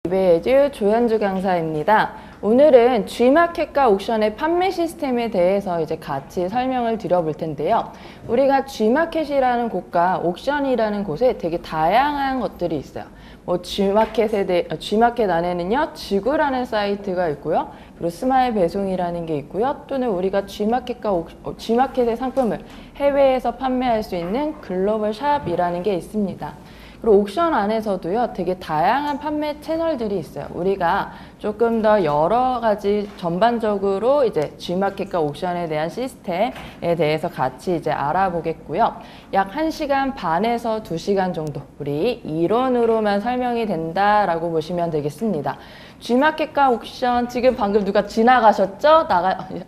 리베에듀 조현주 강사입니다. 오늘은 G마켓과 옥션의 판매 시스템에 대해서 이제 같이 설명을 드려볼 텐데요. 우리가 G마켓이라는 곳과 옥션이라는 곳에 되게 다양한 것들이 있어요. G마켓 안에는요, 지구라는 사이트가 있고요. 그리고 스마일 배송이라는 게 있고요. 또는 우리가 G마켓의 상품을 해외에서 판매할 수 있는 글로벌 샵이라는 게 있습니다. 그리고 옥션 안에서도요, 되게 다양한 판매 채널들이 있어요. 우리가 조금 더 여러 가지 전반적으로 이제 G마켓과 옥션에 대한 시스템에 대해서 같이 이제 알아보겠고요. 약 1시간 반에서 2시간 정도 우리 이론으로만 설명이 된다라고 보시면 되겠습니다. G마켓과 옥션, 지금 방금 누가 지나가셨죠?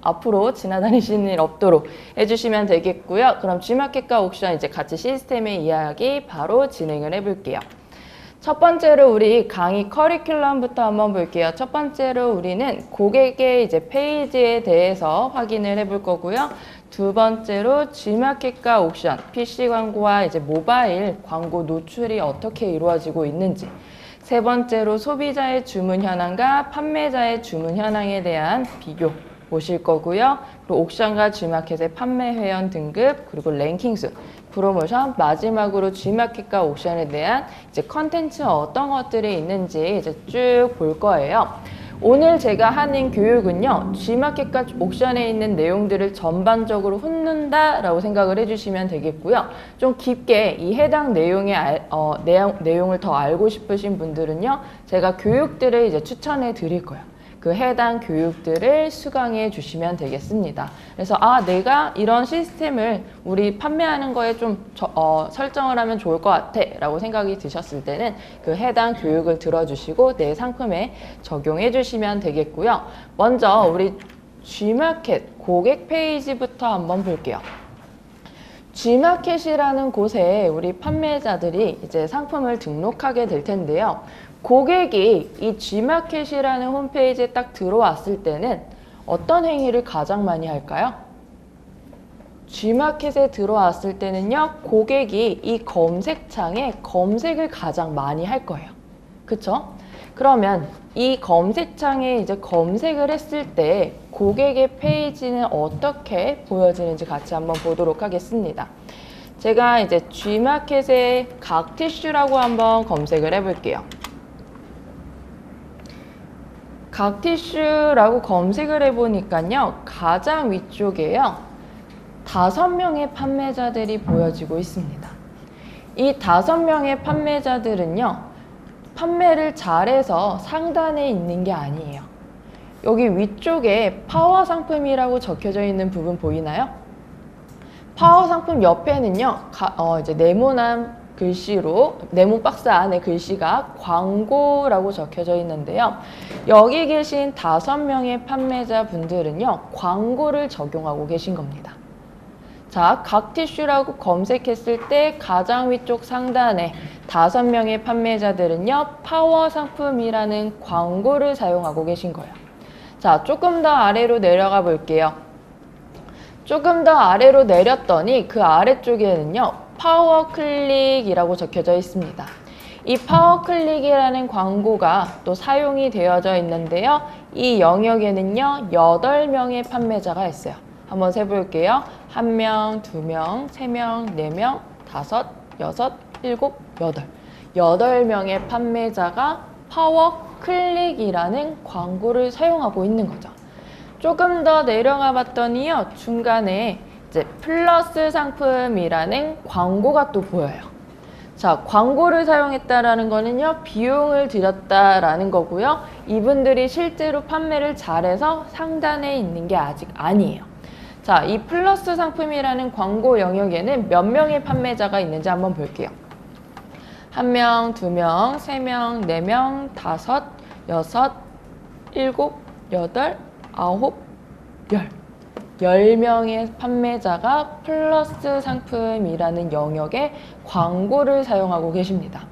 앞으로 지나다니시는 일 없도록 해주시면 되겠고요. 그럼 G마켓과 옥션 이제 같이 시스템의 이야기 바로 진행을 해볼게요. 첫 번째로 우리 강의 커리큘럼부터 한번 볼게요. 첫 번째로 우리는 고객의 이제 페이지에 대해서 확인을 해볼 거고요. 두 번째로 G마켓과 옥션, PC 광고와 이제 모바일 광고 노출이 어떻게 이루어지고 있는지, 세 번째로 소비자의 주문 현황과 판매자의 주문 현황에 대한 비교 보실 거고요. 그리고 옥션과 G마켓의 판매 회원 등급, 그리고 랭킹수, 프로모션, 마지막으로 G마켓과 옥션에 대한 이제 컨텐츠 어떤 것들이 있는지 이제 쭉 볼 거예요. 오늘 제가 하는 교육은요, G마켓과 옥션에 있는 내용들을 전반적으로 훑는다라고 생각을 해주시면 되겠고요. 좀 깊게 이 해당 내용을 더 알고 싶으신 분들은요, 제가 교육들을 이제 추천해 드릴 거예요. 그 해당 교육들을 수강해 주시면 되겠습니다. 그래서 내가 이런 시스템을 우리 판매하는 거에 좀 설정을 하면 좋을 것 같아 라고 생각이 드셨을 때는 그 해당 교육을 들어주시고 내 상품에 적용해 주시면 되겠고요. 먼저 우리 G마켓 고객 페이지부터 한번 볼게요. G마켓이라는 곳에 우리 판매자들이 이제 상품을 등록하게 될 텐데요. 고객이 이 G마켓이라는 홈페이지에 딱 들어왔을 때는 어떤 행위를 가장 많이 할까요? G마켓에 들어왔을 때는요, 고객이 이 검색창에 검색을 가장 많이 할 거예요. 그쵸? 그러면 이 검색창에 이제 검색을 했을 때 고객의 페이지는 어떻게 보여지는지 같이 한번 보도록 하겠습니다. 제가 이제 G마켓의 각티슈라고 한번 검색을 해볼게요. 각티슈라고 검색을 해보니까요, 가장 위쪽에요, 5명의 판매자들이 보여지고 있습니다. 이 5명의 판매자들은요, 판매를 잘해서 상단에 있는 게 아니에요. 여기 위쪽에 파워 상품이라고 적혀져 있는 부분 보이나요? 파워 상품 옆에는요, 이제 네모난 글씨로, 네모 박스 안에 글씨가 광고라고 적혀져 있는데요. 여기 계신 5명의 판매자 분들은요, 광고를 적용하고 계신 겁니다. 자, 각티슈라고 검색했을 때 가장 위쪽 상단에 5명의 판매자들은요, 파워 상품이라는 광고를 사용하고 계신 거예요. 자, 조금 더 아래로 내려가 볼게요. 조금 더 아래로 내렸더니 그 아래쪽에는요, 파워클릭이라고 적혀져 있습니다. 이 파워클릭이라는 광고가 또 사용이 되어져 있는데요. 이 영역에는요, 8명의 판매자가 있어요. 한번 세볼게요. 1명, 2명, 3명, 4명, 5, 6, 7, 8. 8명의 판매자가 파워클릭이라는 광고를 사용하고 있는 거죠. 조금 더 내려가 봤더니요, 중간에 이제 플러스 상품이라는 광고가 또 보여요. 자, 광고를 사용했다라는 거는요, 비용을 들였다라는 거고요. 이분들이 실제로 판매를 잘해서 상단에 있는 게 아직 아니에요. 자, 이 플러스 상품이라는 광고 영역에는 몇 명의 판매자가 있는지 한번 볼게요. 1명, 2명, 3명, 4명, 5, 6, 7, 8, 9, 10. 10명의 판매자가 플러스 상품이라는 영역에 광고를 사용하고 계십니다.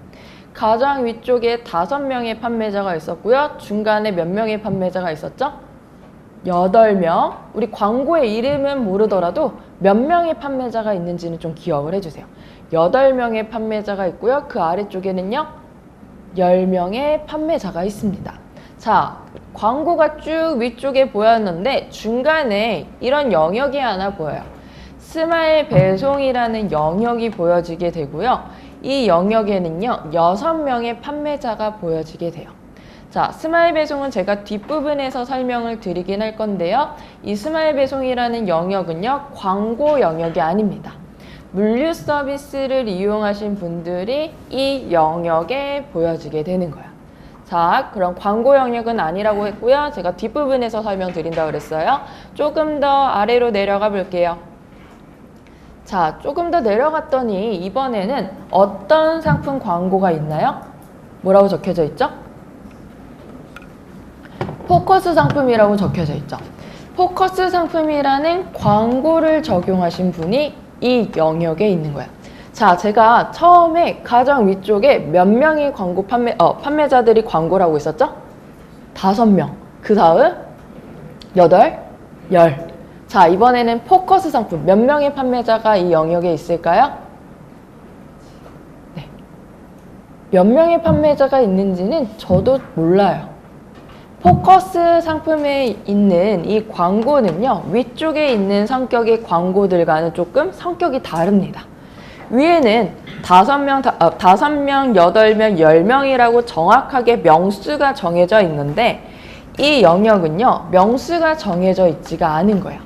가장 위쪽에 5명의 판매자가 있었고요. 중간에 몇 명의 판매자가 있었죠? 8명. 우리 광고의 이름은 모르더라도 몇 명의 판매자가 있는지는 좀 기억을 해주세요. 8명의 판매자가 있고요. 그 아래쪽에는요, 10명의 판매자가 있습니다. 자, 광고가 쭉 위쪽에 보였는데 중간에 이런 영역이 하나 보여요. 스마일 배송이라는 영역이 보여지게 되고요. 이 영역에는요, 6명의 판매자가 보여지게 돼요. 자, 스마일 배송은 제가 뒷부분에서 설명을 드리긴 할 건데요. 이 스마일 배송이라는 영역은요, 광고 영역이 아닙니다. 물류 서비스를 이용하신 분들이 이 영역에 보여지게 되는 거예요. 자, 그럼 광고 영역은 아니라고 했고요. 제가 뒷부분에서 설명드린다고 그랬어요. 조금 더 아래로 내려가 볼게요. 자, 조금 더 내려갔더니 이번에는 어떤 상품 광고가 있나요? 뭐라고 적혀져 있죠? 포커스 상품이라고 적혀져 있죠. 포커스 상품이라는 광고를 적용하신 분이 이 영역에 있는 거예요. 자, 제가 처음에 가장 위쪽에 몇 명의 광고 판매자들이 광고를 하고 있었죠? 5명. 그 다음 8, 10. 자, 이번에는 포커스 상품. 몇 명의 판매자가 이 영역에 있을까요? 네. 몇 명의 판매자가 있는지는 저도 몰라요. 포커스 상품에 있는 이 광고는요, 위쪽에 있는 성격의 광고들과는 조금 성격이 다릅니다. 위에는 5명, 8명, 10명이라고 정확하게 명수가 정해져 있는데 이 영역은요, 명수가 정해져 있지가 않은 거예요.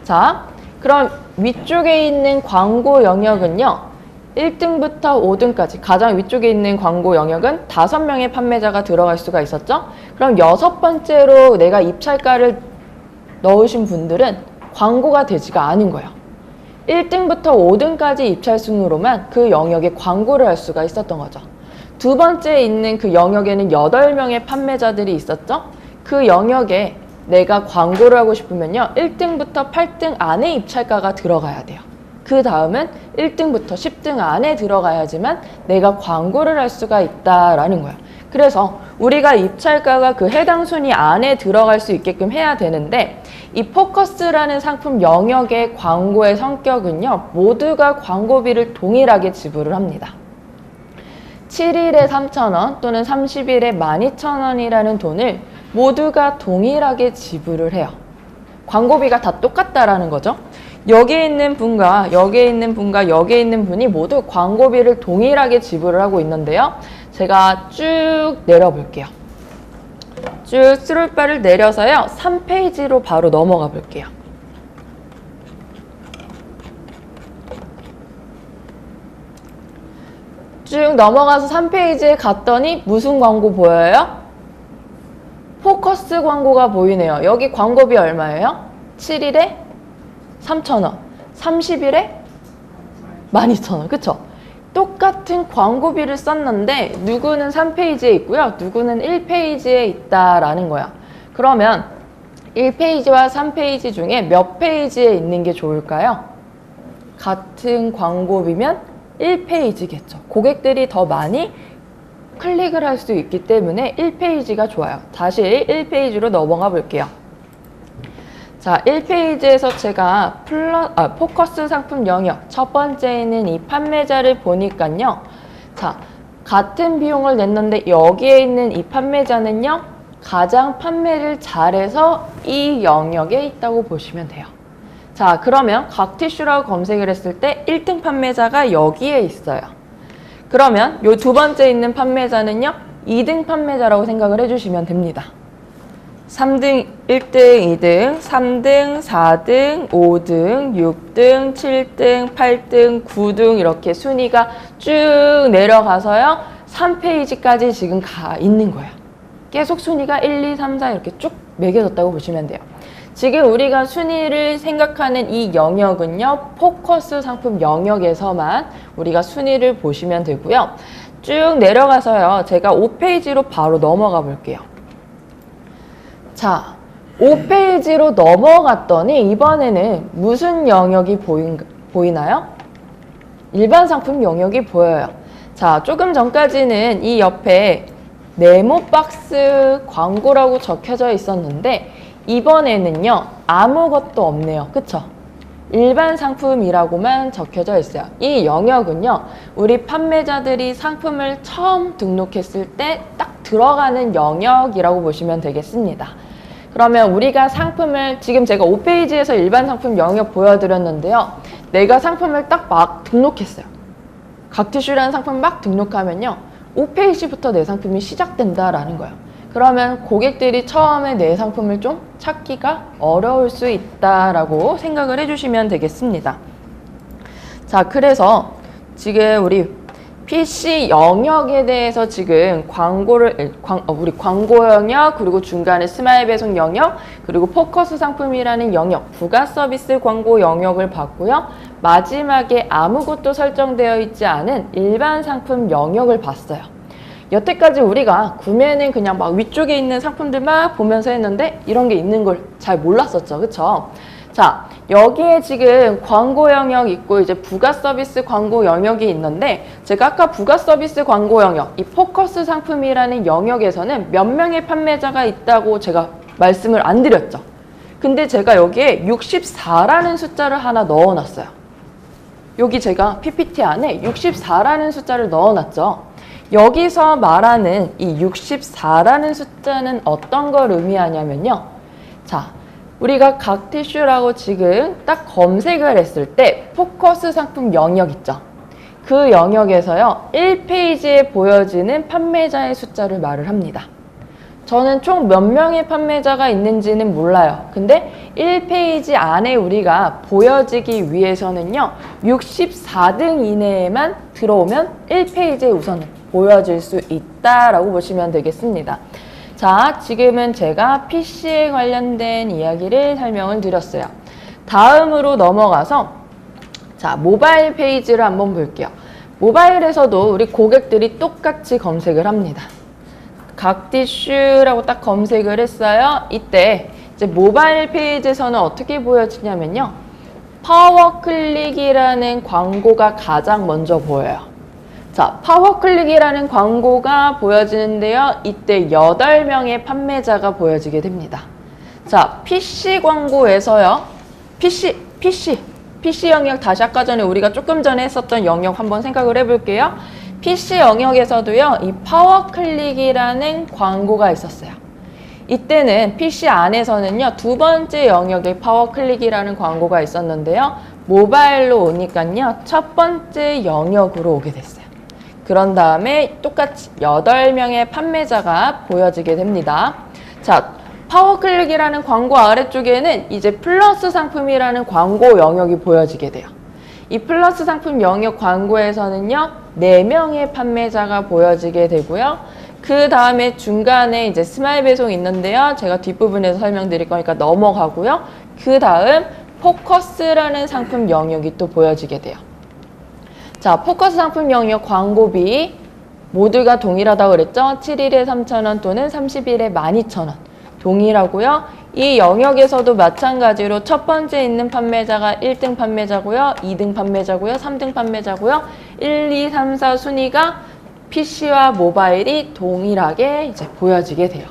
자, 그럼 위쪽에 있는 광고 영역은요, 1등부터 5등까지 가장 위쪽에 있는 광고 영역은 5명의 판매자가 들어갈 수가 있었죠? 그럼 6번째로 내가 입찰가를 넣으신 분들은 광고가 되지가 않은 거예요. 1등부터 5등까지 입찰 순으로만 그 영역에 광고를 할 수가 있었던 거죠. 두 번째에 있는 그 영역에는 8명의 판매자들이 있었죠? 그 영역에 내가 광고를 하고 싶으면요, 1등부터 8등 안에 입찰가가 들어가야 돼요. 그 다음은 1등부터 10등 안에 들어가야지만 내가 광고를 할 수가 있다라는 거야. 그래서 우리가 입찰가가 그 해당 순위 안에 들어갈 수 있게끔 해야 되는데 이 포커스라는 상품 영역의 광고의 성격은요, 모두가 광고비를 동일하게 지불을 합니다. 7일에 3,000원 또는 30일에 12,000원이라는 돈을 모두가 동일하게 지불을 해요. 광고비가 다 똑같다라는 거죠. 여기에 있는 분과 여기에 있는 분과 여기에 있는 분이 모두 광고비를 동일하게 지불을 하고 있는데요. 제가 쭉 내려볼게요. 쭉 스크롤바를 내려서요. 3페이지로 바로 넘어가 볼게요. 쭉 넘어가서 3페이지에 갔더니 무슨 광고 보여요? 포커스 광고가 보이네요. 여기 광고비 얼마예요? 7일에 3,000원, 30일에 12,000원, 그쵸? 똑같은 광고비를 썼는데 누구는 3페이지에 있고요, 누구는 1페이지에 있다라는 거야. 그러면 1페이지와 3페이지 중에 몇 페이지에 있는 게 좋을까요? 같은 광고비면 1페이지겠죠. 고객들이 더 많이 클릭을 할 수 있기 때문에 1페이지가 좋아요. 다시 1페이지로 넘어가 볼게요. 자, 1페이지에서 제가 포커스 상품 영역 첫 번째에는 이 판매자를 보니까요. 자, 같은 비용을 냈는데 여기에 있는 이 판매자는요, 가장 판매를 잘해서 이 영역에 있다고 보시면 돼요. 자, 그러면 각티슈라고 검색을 했을 때 1등 판매자가 여기에 있어요. 그러면 요 두 번째 있는 판매자는요, 2등 판매자라고 생각을 해주시면 됩니다. 3등, 1등, 2등, 3등, 4등, 5등, 6등, 7등, 8등, 9등 이렇게 순위가 쭉 내려가서요. 3페이지까지 지금 가 있는 거예요. 계속 순위가 1, 2, 3, 4 이렇게 쭉 매겨졌다고 보시면 돼요. 지금 우리가 순위를 생각하는 이 영역은요, 포커스 상품 영역에서만 우리가 순위를 보시면 되고요. 쭉 내려가서요, 제가 5페이지로 바로 넘어가 볼게요. 자, 5페이지로 넘어갔더니 이번에는 무슨 영역이 보이나요? 일반 상품 영역이 보여요. 자, 조금 전까지는 이 옆에 네모박스 광고라고 적혀져 있었는데 이번에는요, 아무것도 없네요. 그쵸? 일반 상품이라고만 적혀져 있어요. 이 영역은요, 우리 판매자들이 상품을 처음 등록했을 때 딱 들어가는 영역이라고 보시면 되겠습니다. 그러면 우리가 상품을 지금 제가 5페이지에서 일반 상품 영역 보여드렸는데요. 내가 상품을 딱 막 등록했어요. 각티슈라는 상품 막 등록하면요. 5페이지부터 내 상품이 시작된다라는 거예요. 그러면 고객들이 처음에 내 상품을 좀 찾기가 어려울 수 있다라고 생각을 해주시면 되겠습니다. 자, 그래서 지금 우리 PC 영역에 대해서 지금 우리 광고 영역, 그리고 중간에 스마일 배송 영역, 그리고 포커스 상품이라는 영역, 부가 서비스 광고 영역을 봤고요. 마지막에 아무것도 설정되어 있지 않은 일반 상품 영역을 봤어요. 여태까지 우리가 구매는 그냥 막 위쪽에 있는 상품들 막 보면서 했는데 이런 게 있는 걸 잘 몰랐었죠. 그쵸? 자, 여기에 지금 광고 영역 있고 이제 부가 서비스 광고 영역이 있는데 제가 아까 부가 서비스 광고 영역, 이 포커스 상품이라는 영역에서는 몇 명의 판매자가 있다고 제가 말씀을 안 드렸죠. 근데 제가 여기에 64라는 숫자를 하나 넣어놨어요. 여기 제가 PPT 안에 64라는 숫자를 넣어놨죠. 여기서 말하는 이 64라는 숫자는 어떤 걸 의미하냐면요. 자, 우리가 각티슈라고 지금 딱 검색을 했을 때 포커스 상품 영역 있죠. 그 영역에서요. 1페이지에 보여지는 판매자의 숫자를 말을 합니다. 저는 총 몇 명의 판매자가 있는지는 몰라요. 근데 1페이지 안에 우리가 보여지기 위해서는요. 64등 이내에만 들어오면 1페이지에 우선 보여질 수 있다라고 보시면 되겠습니다. 자, 지금은 제가 PC에 관련된 이야기를 설명을 드렸어요. 다음으로 넘어가서 자, 모바일 페이지를 한번 볼게요. 모바일에서도 우리 고객들이 똑같이 검색을 합니다. 각티슈라고 딱 검색을 했어요. 이때 이제 모바일 페이지에서는 어떻게 보여지냐면요. 파워클릭이라는 광고가 가장 먼저 보여요. 자, 파워클릭이라는 광고가 보여지는데요. 이때 8명의 판매자가 보여지게 됩니다. 자, PC 광고에서요. PC 영역 다시 아까 전에 우리가 조금 전에 했었던 영역 한번 생각을 해볼게요. PC 영역에서도요. 이 파워클릭이라는 광고가 있었어요. 이때는 PC 안에서는요. 두 번째 영역에 파워클릭이라는 광고가 있었는데요. 모바일로 오니까요. 첫 번째 영역으로 오게 됐어요. 그런 다음에 똑같이 8명의 판매자가 보여지게 됩니다. 자, 파워클릭이라는 광고 아래쪽에는 이제 플러스 상품이라는 광고 영역이 보여지게 돼요. 이 플러스 상품 영역 광고에서는요, 4명의 판매자가 보여지게 되고요. 그 다음에 중간에 이제 스마일 배송이 있는데요. 제가 뒷부분에서 설명드릴 거니까 넘어가고요. 그 다음 포커스라는 상품 영역이 또 보여지게 돼요. 자, 포커스 상품 영역 광고비 모두가 동일하다고 그랬죠? 7일에 3,000원 또는 30일에 12,000원. 동일하고요. 이 영역에서도 마찬가지로 첫 번째 있는 판매자가 1등 판매자고요. 2등 판매자고요. 3등 판매자고요. 1, 2, 3, 4 순위가 PC와 모바일이 동일하게 이제 보여지게 돼요.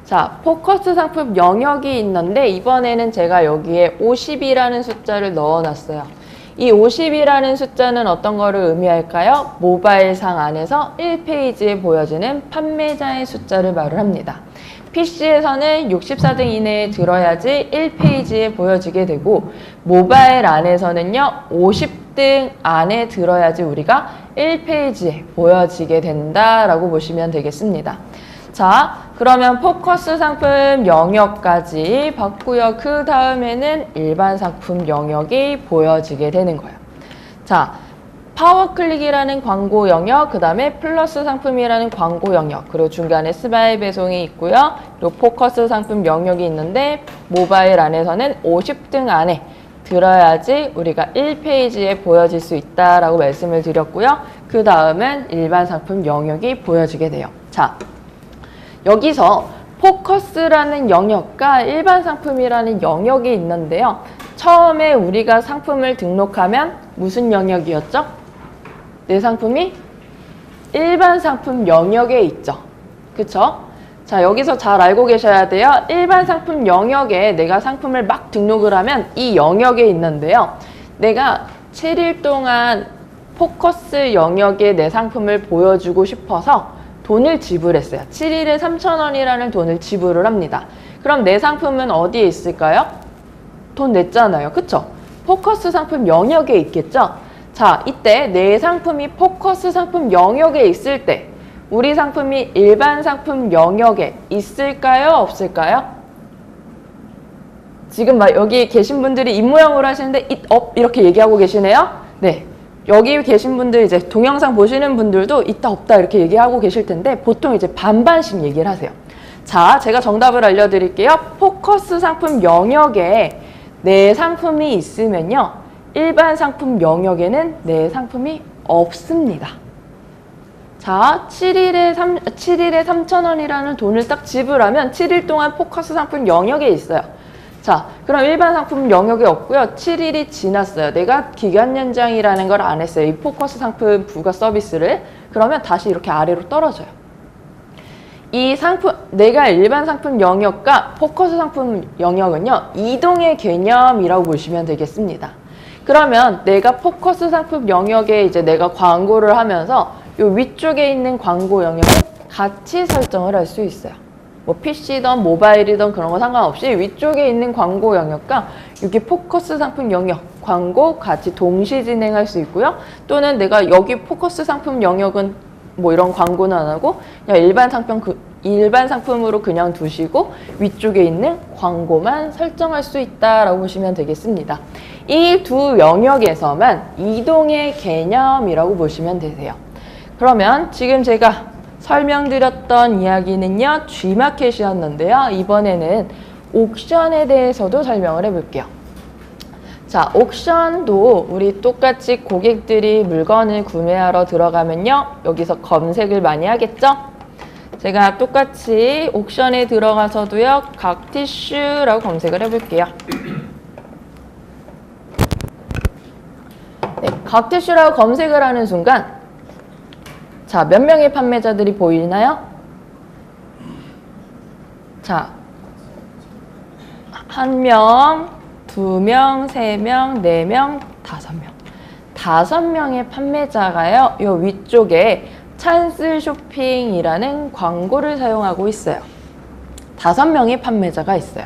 자, 포커스 상품 영역이 있는데 이번에는 제가 여기에 50이라는 숫자를 넣어놨어요. 이 50이라는 숫자는 어떤 거를 의미할까요? 모바일상 안에서 1페이지에 보여지는 판매자의 숫자를 말을 합니다. PC에서는 64등 이내에 들어야지 1페이지에 보여지게 되고 모바일 안에서는요 50등 안에 들어야지 우리가 1페이지에 보여지게 된다라고 보시면 되겠습니다. 자, 그러면 포커스 상품 영역까지 봤고요. 그 다음에는 일반 상품 영역이 보여지게 되는 거예요. 자, 파워클릭이라는 광고 영역, 그 다음에 플러스 상품이라는 광고 영역, 그리고 중간에 스마일 배송이 있고요. 그리고 포커스 상품 영역이 있는데 모바일 안에서는 50등 안에 들어야지 우리가 1페이지에 보여질 수 있다라고 말씀을 드렸고요. 그 다음은 일반 상품 영역이 보여지게 돼요. 자, 여기서 포커스라는 영역과 일반 상품이라는 영역이 있는데요. 처음에 우리가 상품을 등록하면 무슨 영역이었죠? 내 상품이 일반 상품 영역에 있죠. 그쵸? 자, 여기서 잘 알고 계셔야 돼요. 일반 상품 영역에 내가 상품을 막 등록을 하면 이 영역에 있는데요. 내가 7일 동안 포커스 영역에 내 상품을 보여주고 싶어서 돈을 지불했어요. 7일에 3,000원이라는 돈을 지불을 합니다. 그럼 내 상품은 어디에 있을까요? 돈 냈잖아요. 그쵸? 포커스 상품 영역에 있겠죠? 자, 이때 내 상품이 포커스 상품 영역에 있을 때 우리 상품이 일반 상품 영역에 있을까요? 없을까요? 지금 막 여기 계신 분들이 입모양으로 하시는데 it up 이렇게 얘기하고 계시네요. 네. 여기 계신 분들 이제 동영상 보시는 분들도 있다 없다 이렇게 얘기하고 계실 텐데 보통 이제 반반씩 얘기를 하세요. 자, 제가 정답을 알려드릴게요. 포커스 상품 영역에 내 상품이 있으면요. 일반 상품 영역에는 내 상품이 없습니다. 자, 7일에 3,000원이라는 돈을 딱 지불하면 7일 동안 포커스 상품 영역에 있어요. 자, 그럼 일반 상품 영역에 없고요. 7일이 지났어요. 내가 기간 연장이라는 걸 안 했어요. 이 포커스 상품 부가 서비스를. 그러면 다시 이렇게 아래로 떨어져요. 이 상품, 내가 일반 상품 영역과 포커스 상품 영역은요. 이동의 개념이라고 보시면 되겠습니다. 그러면 내가 포커스 상품 영역에 이제 내가 광고를 하면서 이 위쪽에 있는 광고 영역을 같이 설정을 할 수 있어요. 뭐 PC든 모바일이든 그런 거 상관없이 위쪽에 있는 광고 영역과 여기 포커스 상품 영역 광고 같이 동시 진행할 수 있고요. 또는 내가 여기 포커스 상품 영역은 뭐 이런 광고는 안 하고 그냥 일반 상품으로 그냥 두시고 위쪽에 있는 광고만 설정할 수 있다라고 보시면 되겠습니다. 이 두 영역에서만 이동의 개념이라고 보시면 되세요. 그러면 지금 제가 설명드렸던 이야기는요. G마켓이었는데요. 이번에는 옥션에 대해서도 설명을 해볼게요. 자, 옥션도 우리 똑같이 고객들이 물건을 구매하러 들어가면요. 여기서 검색을 많이 하겠죠? 제가 똑같이 옥션에 들어가서도요. 각티슈라고 검색을 해볼게요. 네, 각티슈라고 검색을 하는 순간 자, 몇 명의 판매자들이 보이나요? 자, 1명, 2명, 3명, 4명, 5명. 5명의 판매자가요, 요 위쪽에 찬스 쇼핑이라는 광고를 사용하고 있어요. 5명의 판매자가 있어요.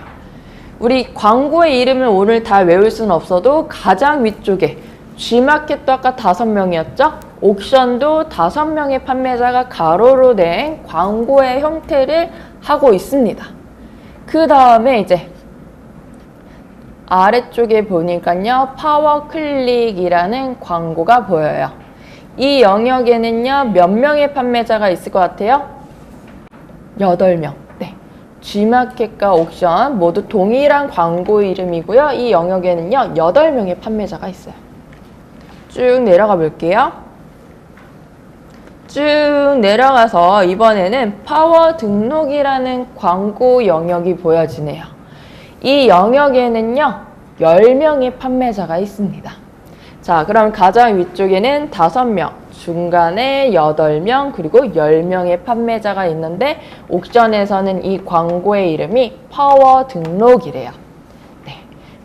우리 광고의 이름을 오늘 다 외울 수는 없어도 가장 위쪽에 G마켓도 아까 5명이었죠? 옥션도 5명의 판매자가 가로로 된 광고의 형태를 하고 있습니다. 그 다음에 이제 아래쪽에 보니까요. 파워클릭이라는 광고가 보여요. 이 영역에는요. 몇 명의 판매자가 있을 것 같아요? 8명. 네. G마켓과 옥션 모두 동일한 광고 이름이고요. 이 영역에는요. 8명의 판매자가 있어요. 쭉 내려가 볼게요. 쭉 내려가서 이번에는 파워 등록이라는 광고 영역이 보여지네요. 이 영역에는요. 10명의 판매자가 있습니다. 자, 그럼 가장 위쪽에는 5명, 중간에 8명, 그리고 10명의 판매자가 있는데 옥션에서는 이 광고의 이름이 파워 등록이래요. 네,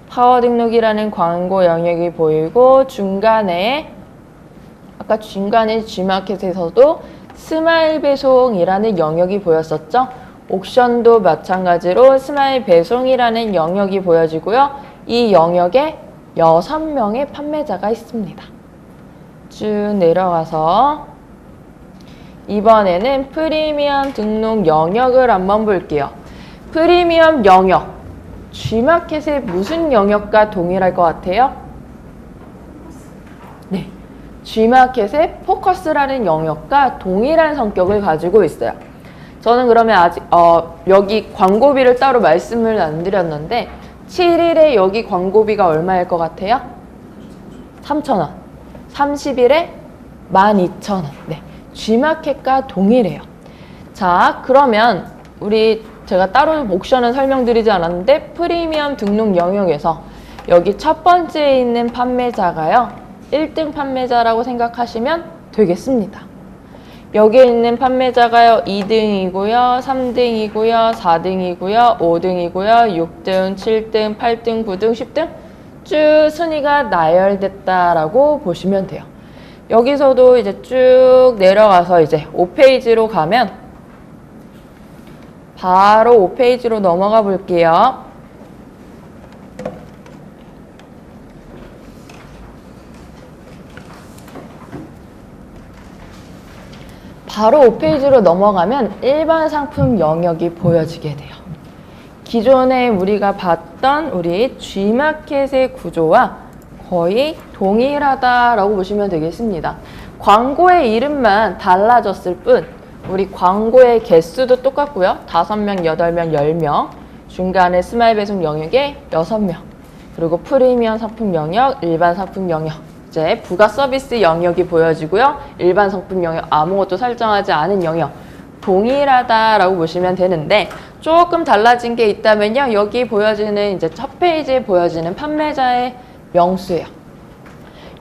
파워 등록이라는 광고 영역이 보이고 중간에 아까 중간에 G마켓에서도 스마일 배송이라는 영역이 보였었죠. 옥션도 마찬가지로 스마일 배송이라는 영역이 보여지고요. 이 영역에 6명의 판매자가 있습니다. 쭉 내려가서 이번에는 프리미엄 등록 영역을 한번 볼게요. 프리미엄 영역, G마켓의 무슨 영역과 동일할 것 같아요? 네, G마켓의 포커스라는 영역과 동일한 성격을 가지고 있어요. 저는 그러면 아직 여기 광고비를 따로 말씀을 안 드렸는데 7일에 여기 광고비가 얼마일 것 같아요? 3,000원. 30일에 12,000원. 네, G마켓과 동일해요. 자, 그러면 제가 따로 옥션은 설명드리지 않았는데 프리미엄 등록 영역에서 여기 첫 번째에 있는 판매자가요. 1등 판매자라고 생각하시면 되겠습니다. 여기에 있는 판매자가요, 2등이고요, 3등이고요, 4등이고요, 5등이고요, 6등, 7등, 8등, 9등, 10등 쭉 순위가 나열됐다라고 보시면 돼요. 여기서도 이제 쭉 내려가서 이제 5페이지로 가면 바로 5페이지로 넘어가 볼게요. 바로 5페이지로 넘어가면 일반 상품 영역이 보여지게 돼요. 기존에 우리가 봤던 우리 G마켓의 구조와 거의 동일하다라고 보시면 되겠습니다. 광고의 이름만 달라졌을 뿐 우리 광고의 개수도 똑같고요. 5명, 8명, 10명, 중간에 스마일 배송 영역에 6명, 그리고 프리미엄 상품 영역, 일반 상품 영역, 이제 부가 서비스 영역이 보여지고요. 일반 상품 영역, 아무것도 설정하지 않은 영역, 동일하다라고 보시면 되는데 조금 달라진 게 있다면요. 여기 보여지는 이제 첫 페이지에 보여지는 판매자의 명수예요.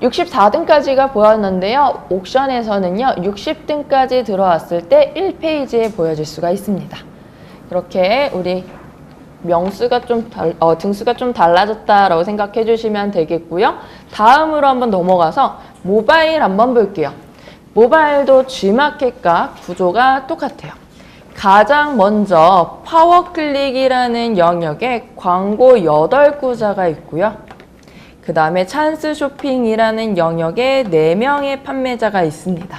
64등까지가 보였는데요. 옥션에서는요. 60등까지 들어왔을 때 1페이지에 보여질 수가 있습니다. 그렇게 우리 명수가 등수가 좀 달라졌다라고 생각해 주시면 되겠고요. 다음으로 한번 넘어가서 모바일 한번 볼게요. 모바일도 G마켓과 구조가 똑같아요. 가장 먼저 파워클릭이라는 영역에 광고 8구자가 있고요. 그 다음에 찬스 쇼핑이라는 영역에 4명의 판매자가 있습니다.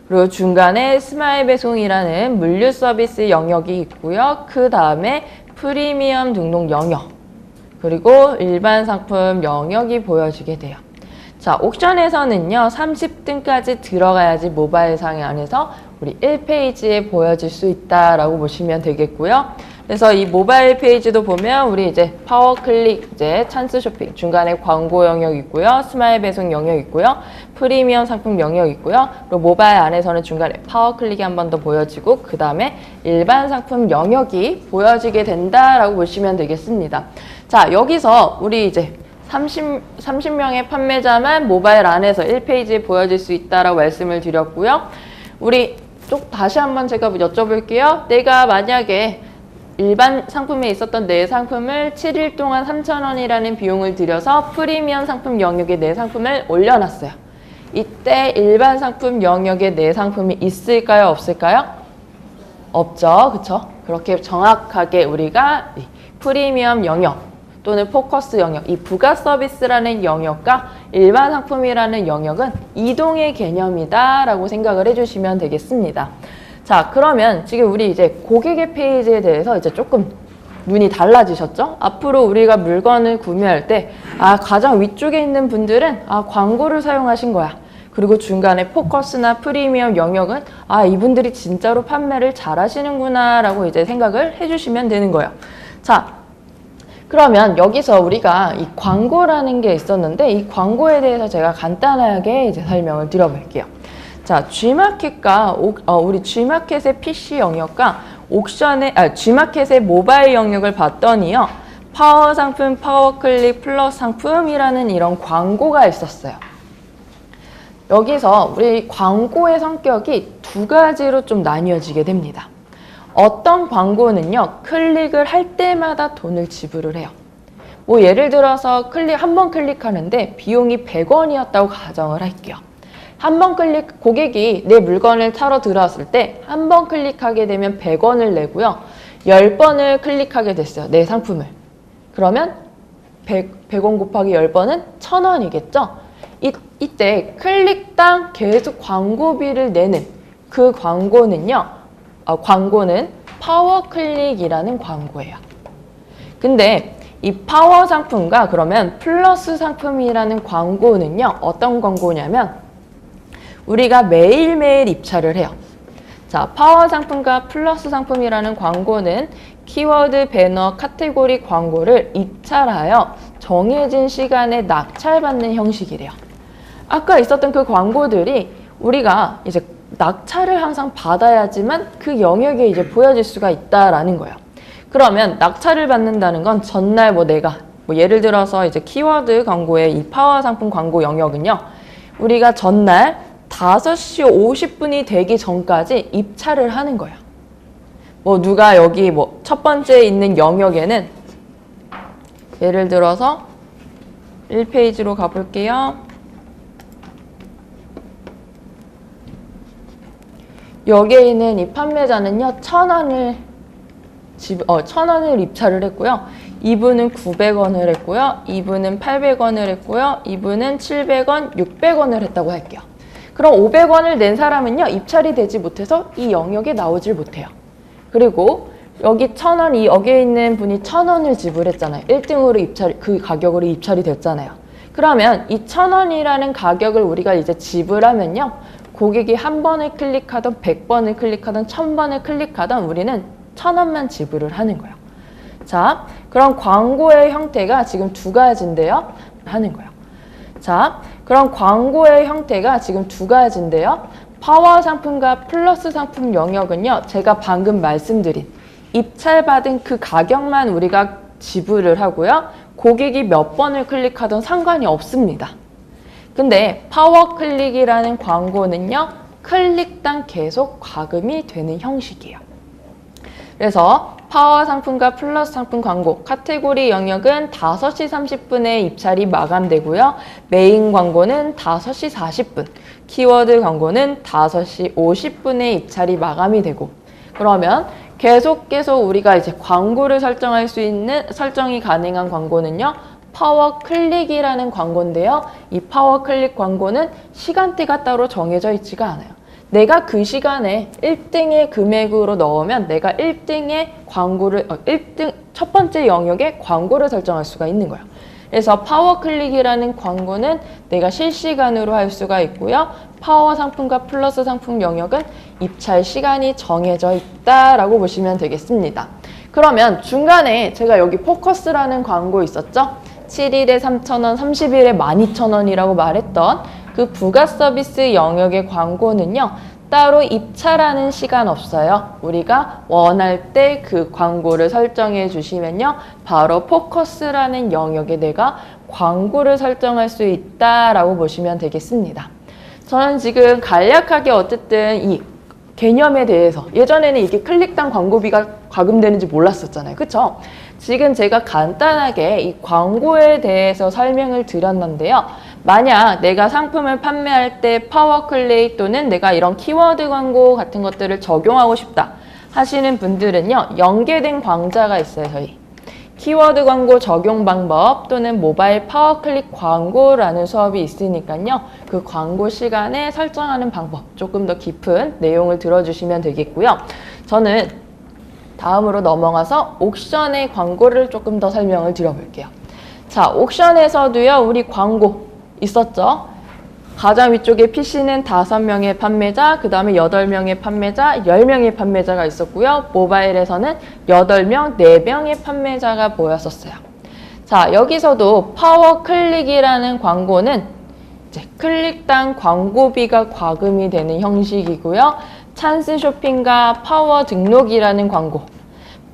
그리고 중간에 스마일 배송이라는 물류 서비스 영역이 있고요. 그 다음에 프리미엄 등록 영역, 그리고 일반 상품 영역이 보여지게 돼요. 자, 옥션에서는요, 30등까지 들어가야지 모바일 상에 안에서 우리 1페이지에 보여질 수 있다라고 보시면 되겠고요. 그래서 이 모바일 페이지도 보면 우리 이제 파워 클릭, 이제 찬스 쇼핑, 중간에 광고 영역 있고요. 스마일 배송 영역 있고요. 프리미엄 상품 영역 있고요. 그리고 모바일 안에서는 중간에 파워 클릭이 한 번 더 보여지고 그 다음에 일반 상품 영역이 보여지게 된다라고 보시면 되겠습니다. 자, 여기서 우리 이제 30명의 판매자만 모바일 안에서 1페이지에 보여질 수 있다라고 말씀을 드렸고요. 우리 또 다시 한번 제가 여쭤볼게요. 내가 만약에 일반 상품에 있었던 내 상품을 7일 동안 3,000원이라는 비용을 들여서 프리미엄 상품 영역에 내 상품을 올려놨어요. 이때 일반 상품 영역에 내 상품이 있을까요? 없을까요? 없죠. 그쵸? 그렇게 정확하게 우리가 프리미엄 영역 또는 포커스 영역, 이 부가 서비스라는 영역과 일반 상품이라는 영역은 이동의 개념이다라고 생각을 해주시면 되겠습니다. 자, 그러면 지금 우리 이제 고객의 페이지에 대해서 이제 조금 눈이 달라지셨죠? 앞으로 우리가 물건을 구매할 때, 가장 위쪽에 있는 분들은, 광고를 사용하신 거야. 그리고 중간에 포커스나 프리미엄 영역은, 이분들이 진짜로 판매를 잘 하시는구나, 라고 이제 생각을 해주시면 되는 거예요. 자, 그러면 여기서 우리가 이 광고라는 게 있었는데, 이 광고에 대해서 제가 간단하게 이제 설명을 드려볼게요. 자, G마켓과 우리 G마켓의 PC 영역과 G마켓의 모바일 영역을 봤더니요. 파워 상품, 파워 클릭, 플러스 상품이라는 이런 광고가 있었어요. 여기서 우리 광고의 성격이 두 가지로 좀 나뉘어지게 됩니다. 어떤 광고는요. 클릭을 할 때마다 돈을 지불을 해요. 뭐 예를 들어서 한 번 클릭하는데 비용이 100원이었다고 가정을 할게요. 한 번 고객이 내 물건을 사러 들어왔을 때 한 번 클릭하게 되면 100원을 내고요. 10번을 클릭하게 됐어요. 내 상품을. 그러면 100원 곱하기 10번은 1000원이겠죠? 이때 클릭당 계속 광고비를 내는 그 광고는 파워 클릭이라는 광고예요. 근데 이 파워 상품과 그러면 플러스 상품이라는 광고는요. 어떤 광고냐면 우리가 매일매일 입찰을 해요. 자, 파워 상품과 플러스 상품이라는 광고는 키워드, 배너, 카테고리 광고를 입찰하여 정해진 시간에 낙찰받는 형식이래요. 아까 있었던 그 광고들이 우리가 이제 낙찰을 항상 받아야지만 그 영역에 이제 보여질 수가 있다라는 거예요. 그러면 낙찰을 받는다는 건 전날 내가 예를 들어서 이제 키워드 광고의 이 파워 상품 광고 영역은요. 우리가 전날 5시 50분이 되기 전까지 입찰을 하는 거예요. 뭐 누가 여기 뭐 첫 번째 있는 영역에는 예를 들어서 1페이지로 가볼게요. 여기에 있는 이 판매자는요, 1,000원을 입찰을 했고요. 이분은 900원을 했고요. 이분은 800원을 했고요. 이분은 700원, 600원을 했다고 할게요. 그럼 500원을 낸 사람은요, 입찰이 되지 못해서 이 영역에 나오질 못해요. 그리고 여기 1,000원, 여기에 있는 분이 1,000원을 지불했잖아요. 1등으로 그 가격으로 입찰이 됐잖아요. 그러면 이 1,000원이라는 가격을 우리가 이제 지불하면요, 고객이 한 번을 클릭하던 100번을 클릭하던 1000번을 클릭하던 우리는 1,000원만 지불을 하는 거예요. 자, 그럼 광고의 형태가 지금 두 가지인데요. 하는 거예요. 자, 그럼 광고의 형태가 지금 두 가지인데요. 파워 상품과 플러스 상품 영역은요, 제가 방금 말씀드린 입찰받은 그 가격만 우리가 지불을 하고요. 고객이 몇 번을 클릭하던 상관이 없습니다. 근데 파워 클릭이라는 광고는요, 클릭당 계속 과금이 되는 형식이에요. 그래서 파워 상품과 플러스 상품 광고 카테고리 영역은 5시 30분에 입찰이 마감되고요. 메인 광고는 5시 40분, 키워드 광고는 5시 50분에 입찰이 마감이 되고, 그러면 계속 우리가 이제 광고를 설정할 수 있는, 설정이 가능한 광고는요, 파워 클릭이라는 광고인데요. 이 파워 클릭 광고는 시간대가 따로 정해져 있지가 않아요. 내가 그 시간에 1등의 금액으로 넣으면 내가 1등의 광고를, 1등 첫 번째 영역에 광고를 설정할 수가 있는 거예요. 그래서 파워 클릭이라는 광고는 내가 실시간으로 할 수가 있고요. 파워 상품과 플러스 상품 영역은 입찰 시간이 정해져 있다라고 보시면 되겠습니다. 그러면 중간에 제가 여기 포커스라는 광고 있었죠? 7일에 3,000원, 30일에 12,000원이라고 말했던 그 부가 서비스 영역의 광고는요, 따로 입찰하는 시간 없어요. 우리가 원할 때 그 광고를 설정해 주시면요, 바로 포커스라는 영역에 내가 광고를 설정할 수 있다라고 보시면 되겠습니다. 저는 지금 간략하게 어쨌든 이 개념에 대해서, 예전에는 이게 클릭당 광고비가 과금되는지 몰랐었잖아요. 그쵸? 지금 제가 간단하게 이 광고에 대해서 설명을 드렸는데요. 만약 내가 상품을 판매할 때 파워 클릭 또는 내가 이런 키워드 광고 같은 것들을 적용하고 싶다 하시는 분들은요, 연계된 강좌가 있어요. 저희 키워드 광고 적용 방법 또는 모바일 파워 클릭 광고라는 수업이 있으니까요, 그 광고 시간에 설정하는 방법, 조금 더 깊은 내용을 들어주시면 되겠고요. 저는 다음으로 넘어가서 옥션의 광고를 조금 더 설명을 드려볼게요. 자, 옥션에서도요, 우리 광고 있었죠? 가장 위쪽에 PC는 5명의 판매자, 그 다음에 8명의 판매자, 10명의 판매자가 있었고요. 모바일에서는 8명, 4명의 판매자가 보였었어요. 자, 여기서도 파워 클릭이라는 광고는 이제 클릭당 광고비가 과금이 되는 형식이고요. 찬스 쇼핑과 파워 등록이라는 광고,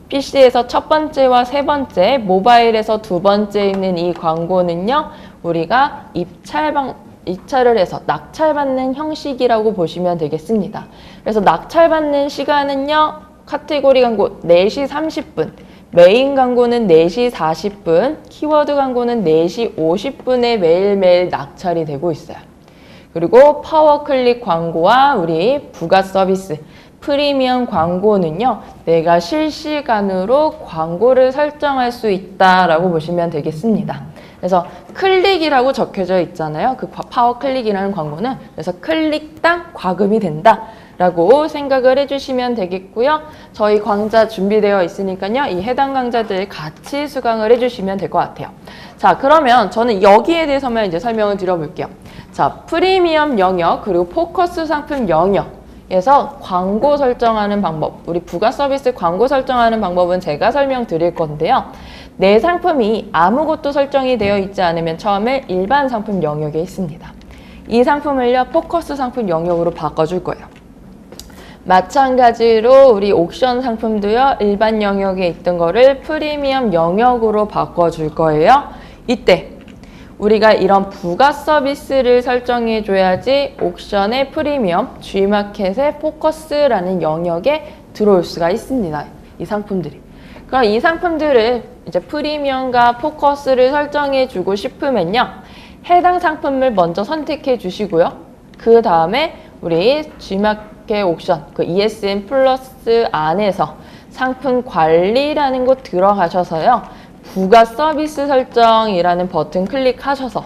PC에서 첫 번째와 세 번째, 모바일에서 두 번째 있는 이 광고는요, 우리가 입찰을 해서 낙찰받는 형식이라고 보시면 되겠습니다. 그래서 낙찰받는 시간은요, 카테고리 광고 4시 30분, 메인 광고는 4시 40분, 키워드 광고는 4시 50분에 매일매일 낙찰이 되고 있어요. 그리고 파워 클릭 광고와 우리 부가 서비스, 프리미엄 광고는요, 내가 실시간으로 광고를 설정할 수 있다라고 보시면 되겠습니다. 그래서 클릭이라고 적혀져 있잖아요. 그 파워 클릭이라는 광고는 그래서 클릭당 과금이 된다라고 생각을 해주시면 되겠고요. 저희 강좌 준비되어 있으니까요, 이 해당 강좌들 같이 수강을 해주시면 될 것 같아요. 자, 그러면 저는 여기에 대해서만 이제 설명을 드려볼게요. 자, 프리미엄 영역 그리고 포커스 상품 영역에서 광고 설정하는 방법, 우리 부가 서비스 광고 설정하는 방법은 제가 설명드릴 건데요. 내 상품이 아무것도 설정이 되어 있지 않으면 처음에 일반 상품 영역에 있습니다. 이 상품을요, 포커스 상품 영역으로 바꿔줄 거예요. 마찬가지로 우리 옥션 상품도요, 일반 영역에 있던 거를 프리미엄 영역으로 바꿔줄 거예요. 이때 우리가 이런 부가 서비스를 설정해 줘야지 옥션의 프리미엄, G마켓의 포커스라는 영역에 들어올 수가 있습니다. 이 상품들이. 그럼 이 상품들을 이제 프리미엄과 포커스를 설정해 주고 싶으면요. 해당 상품을 먼저 선택해 주시고요. 그 다음에 우리 G마켓 옥션, 그 ESN 플러스 안에서 상품 관리라는 곳 들어가셔서요. 부가 서비스 설정이라는 버튼 클릭하셔서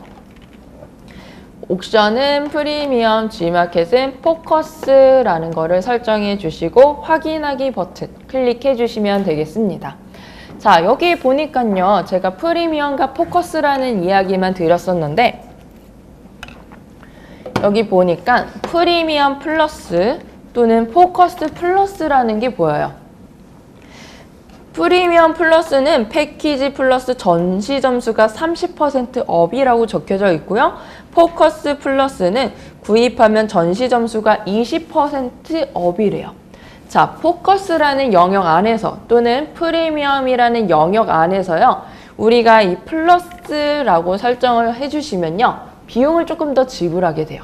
옥션은 프리미엄, G마켓은 포커스라는 거를 설정해 주시고 확인하기 버튼 클릭해 주시면 되겠습니다. 자, 여기 보니까요. 제가 프리미엄과 포커스라는 이야기만 드렸었는데 여기 보니까 프리미엄 플러스 또는 포커스 플러스라는 게 보여요. 프리미엄 플러스는 패키지 플러스 전시 점수가 30% 업이라고 적혀져 있고요. 포커스 플러스는 구입하면 전시 점수가 20% 업이래요. 자, 포커스라는 영역 안에서 또는 프리미엄이라는 영역 안에서요. 우리가 이 플러스라고 설정을 해주시면요. 비용을 조금 더 지불하게 돼요.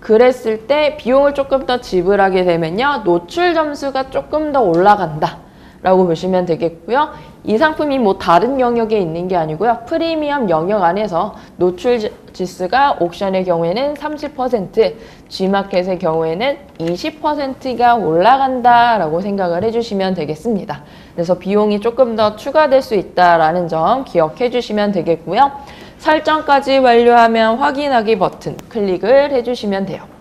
그랬을 때 비용을 조금 더 지불하게 되면요. 노출 점수가 조금 더 올라간다. 라고 보시면 되겠고요. 이 상품이 뭐 다른 영역에 있는 게 아니고요. 프리미엄 영역 안에서 노출 지수가 옥션의 경우에는 30%, G마켓의 경우에는 20%가 올라간다라고 생각을 해주시면 되겠습니다. 그래서 비용이 조금 더 추가될 수 있다라는 점 기억해 주시면 되겠고요. 설정까지 완료하면 확인하기 버튼 클릭을 해주시면 돼요.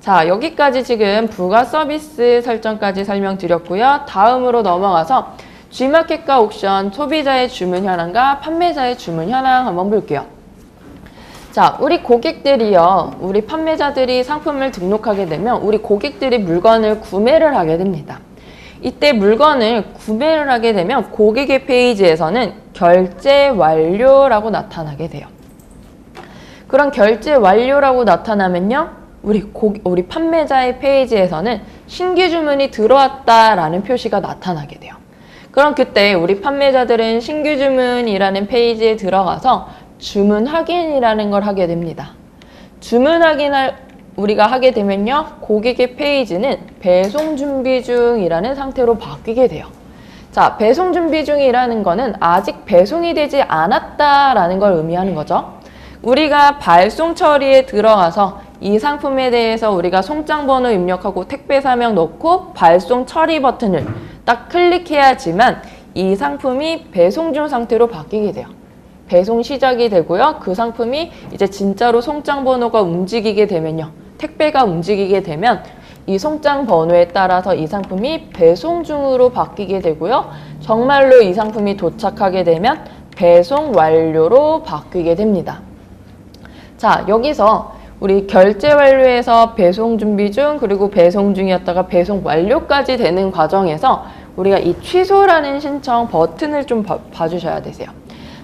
자, 여기까지 지금 부가 서비스 설정까지 설명드렸고요. 다음으로 넘어가서 G마켓과 옥션 소비자의 주문 현황과 판매자의 주문 현황 한번 볼게요. 자, 우리 고객들이요. 우리 판매자들이 상품을 등록하게 되면 우리 고객들이 물건을 구매를 하게 됩니다. 이때 물건을 구매를 하게 되면 고객의 페이지에서는 결제 완료라고 나타나게 돼요. 그런 결제 완료라고 나타나면요. 우리 판매자의 페이지에서는 신규 주문이 들어왔다라는 표시가 나타나게 돼요. 그럼 그때 우리 판매자들은 신규 주문이라는 페이지에 들어가서 주문 확인이라는 걸 하게 됩니다. 주문 확인을 우리가 하게 되면요. 고객의 페이지는 배송 준비 중이라는 상태로 바뀌게 돼요. 자, 배송 준비 중이라는 거는 아직 배송이 되지 않았다라는 걸 의미하는 거죠. 우리가 발송 처리에 들어가서 이 상품에 대해서 우리가 송장 번호 입력하고 택배 사명 넣고 발송 처리 버튼을 딱 클릭해야지만 이 상품이 배송 중 상태로 바뀌게 돼요. 배송 시작이 되고요. 그 상품이 이제 진짜로 송장 번호가 움직이게 되면요. 택배가 움직이게 되면 이 송장 번호에 따라서 이 상품이 배송 중으로 바뀌게 되고요. 정말로 이 상품이 도착하게 되면 배송 완료로 바뀌게 됩니다. 자, 여기서 우리 결제 완료에서 배송 준비 중 그리고 배송 중이었다가 배송 완료까지 되는 과정에서 우리가 이 취소라는 신청 버튼을 좀 봐주셔야 되세요.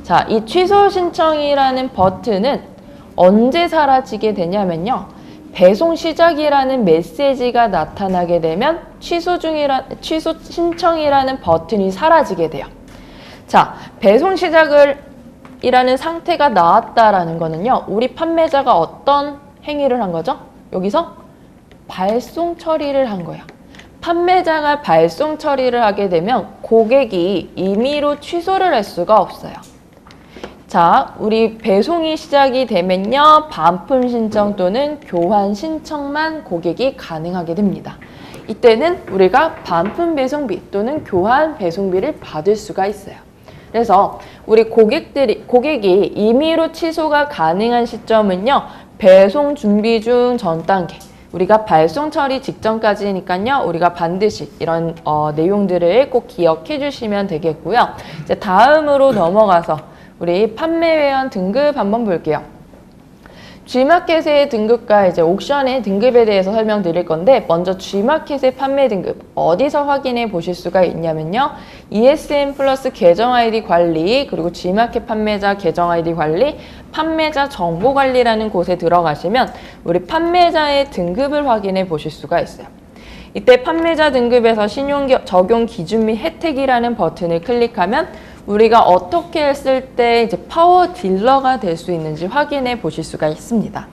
자, 이 취소 신청이라는 버튼은 언제 사라지게 되냐면요. 배송 시작이라는 메시지가 나타나게 되면 취소 신청이라는 버튼이 사라지게 돼요. 자, 배송 시작이라는 상태가 나왔다라는 거는요. 우리 판매자가 어떤 행위를 한 거죠? 여기서 발송 처리를 한 거예요. 판매자가 발송 처리를 하게 되면 고객이 임의로 취소를 할 수가 없어요. 자, 우리 배송이 시작이 되면요. 반품 신청 또는 교환 신청만 고객이 가능하게 됩니다. 이때는 우리가 반품 배송비 또는 교환 배송비를 받을 수가 있어요. 그래서 우리 고객이 임의로 취소가 가능한 시점은요. 배송 준비 중 전 단계, 우리가 발송 처리 직전까지니까요. 우리가 반드시 이런 내용들을 꼭 기억해 주시면 되겠고요. 이제 다음으로 넘어가서 우리 판매 회원 등급 한번 볼게요. G마켓의 등급과 이제 옥션의 등급에 대해서 설명드릴 건데 먼저 G마켓의 판매 등급 어디서 확인해 보실 수가 있냐면요. ESN 플러스 계정 아이디 관리 그리고 G마켓 판매자 계정 아이디 관리 판매자 정보 관리라는 곳에 들어가시면 우리 판매자의 등급을 확인해 보실 수가 있어요. 이때 판매자 등급에서 신용 적용 기준 및 혜택이라는 버튼을 클릭하면 우리가 어떻게 했을 때 이제 파워 딜러가 될 수 있는지 확인해 보실 수가 있습니다.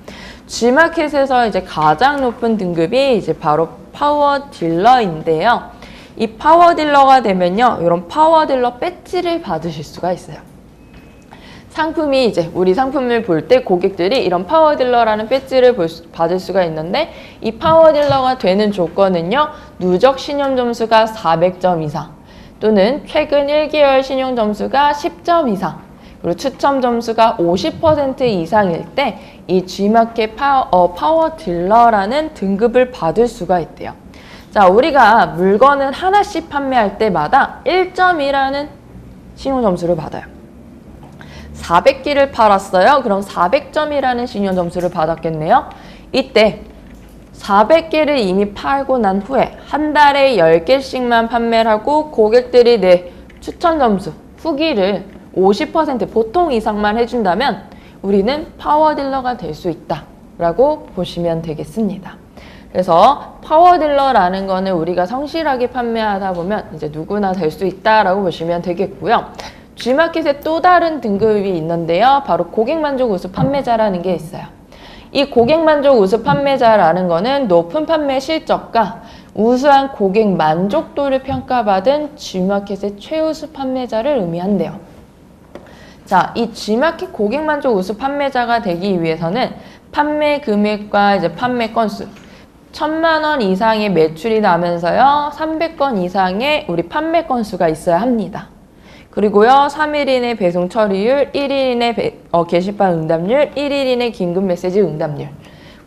G마켓에서 이제 가장 높은 등급이 이제 바로 파워 딜러인데요. 이 파워 딜러가 되면요, 이런 파워 딜러 배지를 받으실 수가 있어요. 상품이 이제 우리 상품을 볼 때 고객들이 이런 파워 딜러라는 배지를 받을 수가 있는데, 이 파워 딜러가 되는 조건은요, 누적 신용 점수가 400점 이상 또는 최근 1개월 신용 점수가 10점 이상, 그리고 추첨 점수가 50% 이상일 때 이 G마켓 파워 딜러라는 등급을 받을 수가 있대요. 자, 우리가 물건을 하나씩 판매할 때마다 1점이라는 신용 점수를 받아요. 400개를 팔았어요. 그럼 400점이라는 신용 점수를 받았겠네요. 이때 400개를 이미 팔고 난 후에 한 달에 10개씩만 판매를 하고 고객들이 내 추천 점수, 후기를 50% 보통 이상만 해준다면 우리는 파워 딜러가 될 수 있다라고 보시면 되겠습니다. 그래서 파워 딜러라는 거는 우리가 성실하게 판매하다 보면 이제 누구나 될 수 있다라고 보시면 되겠고요. G마켓에 또 다른 등급이 있는데요. 바로 고객만족 우수 판매자라는 게 있어요. 이 고객만족 우수 판매자라는 거는 높은 판매 실적과 우수한 고객 만족도를 평가받은 G마켓의 최우수 판매자를 의미한대요. 자, 이 G마켓 고객만족 우수 판매자가 되기 위해서는 판매 금액과 이제 판매 건수, 1000만 원 이상의 매출이 나면서요, 300건 이상의 우리 판매 건수가 있어야 합니다. 그리고요, 3일 이내 배송 처리율, 1일 이내 게시판 응답률, 1일 이내 긴급 메시지 응답률.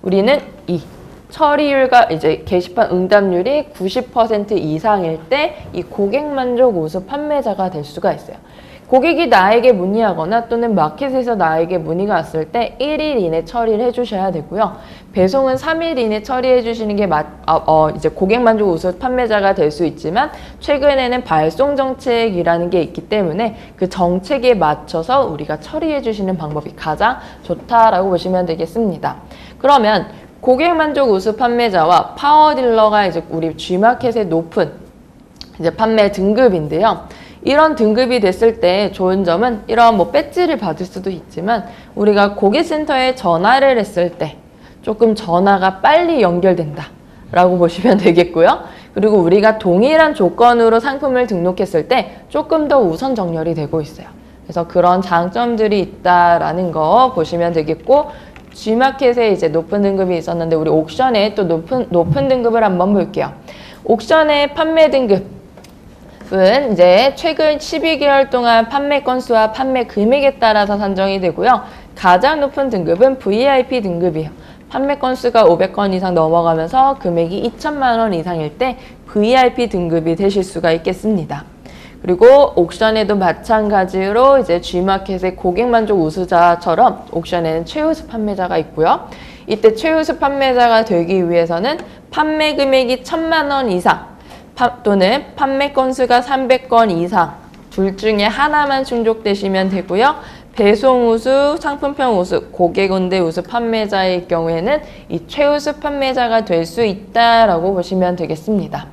우리는 이 처리율과 이제 게시판 응답률이 90% 이상일 때 이 고객만족 우수 판매자가 될 수가 있어요. 고객이 나에게 문의하거나 또는 마켓에서 나에게 문의가 왔을 때 1일 이내 처리를 해주셔야 되고요. 배송은 3일 이내 처리해 주시는 게 이제 고객만족 우수 판매자가 될 수 있지만, 최근에는 발송 정책이라는 게 있기 때문에 그 정책에 맞춰서 우리가 처리해 주시는 방법이 가장 좋다라고 보시면 되겠습니다. 그러면 고객만족 우수 판매자와 파워 딜러가 이제 우리 G마켓의 높은 이제 판매 등급인데요. 이런 등급이 됐을 때 좋은 점은 이런 뭐 배지를 받을 수도 있지만, 우리가 고객센터에 전화를 했을 때 조금 전화가 빨리 연결된다 라고 보시면 되겠고요. 그리고 우리가 동일한 조건으로 상품을 등록했을 때 조금 더 우선 정렬이 되고 있어요. 그래서 그런 장점들이 있다라는 거 보시면 되겠고, G마켓에 이제 높은 등급이 있었는데 우리 옥션에 또 높은 등급을 한번 볼게요. 옥션의 판매 등급 은 이제 최근 12개월 동안 판매 건수와 판매 금액에 따라서 산정이 되고요. 가장 높은 등급은 VIP 등급이에요. 판매 건수가 500건 이상 넘어가면서 금액이 2천만 원 이상일 때 VIP 등급이 되실 수가 있겠습니다. 그리고 옥션에도 마찬가지로 이제 G마켓의 고객만족 우수자처럼 옥션에는 최우수 판매자가 있고요. 이때 최우수 판매자가 되기 위해서는 판매 금액이 1000만 원 이상 또는 판매 건수가 300건 이상 둘 중에 하나만 충족되시면 되고요. 배송 우수, 상품평 우수, 고객 응대 우수 판매자의 경우에는 이 최우수 판매자가 될 수 있다라고 보시면 되겠습니다.